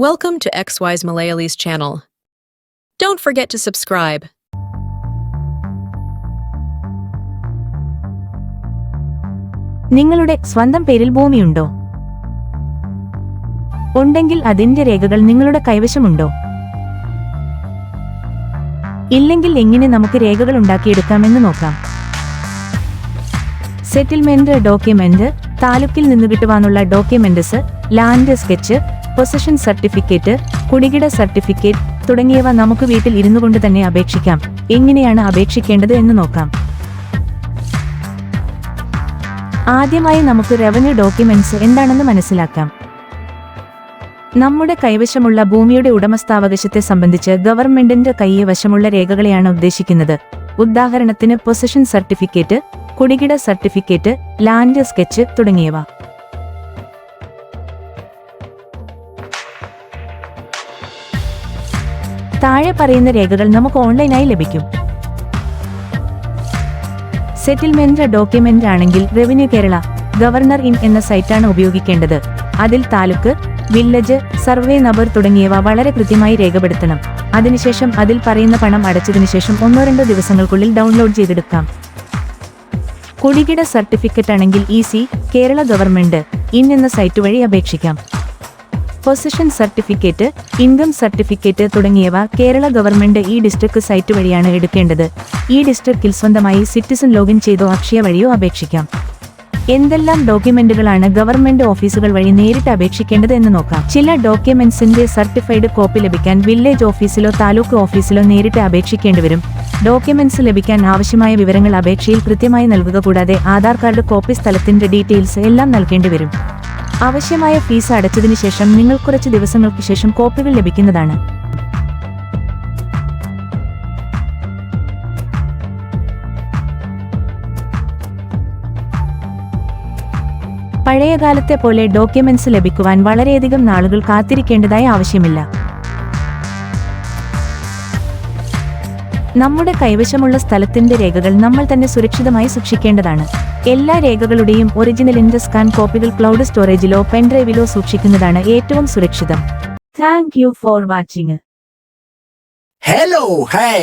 Welcome to XY's Malayali's channel. Don't forget to subscribe. നിങ്ങളുടെ സ്വന്തം പേരിൽ ഭൂമിയുണ്ടോ? ഉണ്ടെങ്കിൽ അതിന്റെ രേഖകൾ നിങ്ങളുടെ കൈവശമുണ്ടോ? ഇല്ലെങ്കിൽ എങ്ങനെ നമുക്ക് രേഖകൾ ഉണ്ടാക്കിയെടുക്കാമെന്ന് നോക്കാം. സെറ്റിൽമെന്റ് ഡോക്യുമെന്റ്, താലൂക്കിൽ നിന്ന് കിട്ടുവാനുള്ള documents, land sketch, possession certificate, കുടികിട സർട്ടിഫിക്കറ്റ് തുടങ്ങിയവ നമുക്ക് വീട്ടിൽ ഇരുന്നുകൊണ്ട് തന്നെ അപേക്ഷിക്കാം. എങ്ങനെയാണ് അപേക്ഷിക്കേണ്ടത് എന്ന് നോക്കാം. ആദ്യമായി നമുക്ക് റവന്യൂ ഡോക്യുമെന്റ്സ് എന്താണെന്ന് മനസ്സിലാക്കാം. നമ്മുടെ കൈവശമുള്ള ഭൂമിയുടെ ഉടമസ്ഥാവകാശത്തെ സംബന്ധിച്ച് ഗവൺമെന്റിന്റെ കൈവശമുള്ള രേഖകളെയാണ് ഉദ്ദേശിക്കുന്നത്. ഉദാഹരണത്തിന് പൊസഷൻ സർട്ടിഫിക്കറ്റ്, കുടികിട സർട്ടിഫിക്കറ്റ്, ലാൻഡ് സ്കെച്ച് തുടങ്ങിയവ. താഴെ പറയുന്ന രേഖകൾ നമുക്ക് ഓൺലൈനായി ലഭിക്കും. സെറ്റിൽമെന്റ് ഡോക്യുമെന്റ് ആണെങ്കിൽ റവന്യൂ കേരള ഗവർണർ ഇൻ എന്ന സൈറ്റാണ് ഉപയോഗിക്കേണ്ടത്. അതിൽ താലൂക്ക്, വില്ലേജ്, സർവേ നമ്പർ തുടങ്ങിയവ വളരെ കൃത്യമായി രേഖപ്പെടുത്തണം. അതിനുശേഷം അതിൽ പറയുന്ന പണം അടച്ചതിനു ശേഷം 1-2 ദിവസങ്ങൾക്കുള്ളിൽ ഡൗൺലോഡ് ചെയ്തെടുക്കാം. കുടികിട സർട്ടിഫിക്കറ്റ് ആണെങ്കിൽ ഈസി കേരള ഗവൺമെന്റ് ഇൻ എന്ന സൈറ്റ് വഴി അപേക്ഷിക്കാം. പൊസഷൻ സർട്ടിഫിക്കറ്റ്, ഇൻകം സർട്ടിഫിക്കറ്റ് തുടങ്ങിയവ കേരള ഗവൺമെന്റ് ഈ ഡിസ്ട്രിക്ട് സൈറ്റ് വഴിയാണ് എടുക്കേണ്ടത്. ഈ ഡിസ്ട്രിക്റ്റിൽ സ്വന്തമായി സിറ്റിസൺ ലോഗിൻ ചെയ്തോ അക്ഷയ വഴിയോ അപേക്ഷിക്കാം. എന്തെല്ലാം ഡോക്യുമെന്റുകളാണ് ഗവൺമെന്റ് ഓഫീസുകൾ വഴി നേരിട്ട് അപേക്ഷിക്കേണ്ടത് എന്ന് നോക്കാം. ചില ഡോക്യുമെന്റ്സിന്റെ സർട്ടിഫൈഡ് കോപ്പി ലഭിക്കാൻ വില്ലേജ് ഓഫീസിലോ താലൂക്ക് ഓഫീസിലോ നേരിട്ട് അപേക്ഷിക്കേണ്ടിവരും. ഡോക്യുമെന്റ്സ് ലഭിക്കാൻ ആവശ്യമായ വിവരങ്ങൾ അപേക്ഷയിൽ കൃത്യമായി നൽകുക. കൂടാതെ ആധാർ കാർഡ് കോപ്പി, സ്ഥലത്തിന്റെ ഡീറ്റെയിൽസ് എല്ലാം നൽകേണ്ടിവരും. ആവശ്യമായ ഫീസ് അടച്ചതിനു ശേഷം നിങ്ങൾ കുറച്ച് ദിവസങ്ങൾക്ക് ശേഷം കോപ്പികൾ ലഭിക്കുന്നതാണ്. പഴയകാലത്തെ പോലെ ഡോക്യുമെന്റ്സ് ലഭിക്കുവാൻ വളരെയധികം നാളുകൾ കാത്തിരിക്കേണ്ടതായി ആവശ്യമില്ല. നമ്മുടെ കൈവശമുള്ള സ്ഥലത്തിന്റെ രേഖകൾ നമ്മൾ തന്നെ സുരക്ഷിതമായി സൂക്ഷിക്കേണ്ടതാണ്. എല്ലാ രേഖകളുടെയും ഒറിജിനലിന്റെ സ്കാൻ കോപ്പികൾ ക്ലൗഡ് സ്റ്റോറേജിലോ പെൻഡ്രൈവിലോ സൂക്ഷിക്കുന്നതാണ് ഏറ്റവും സുരക്ഷിതം. Thank you for watching. Hello, hey.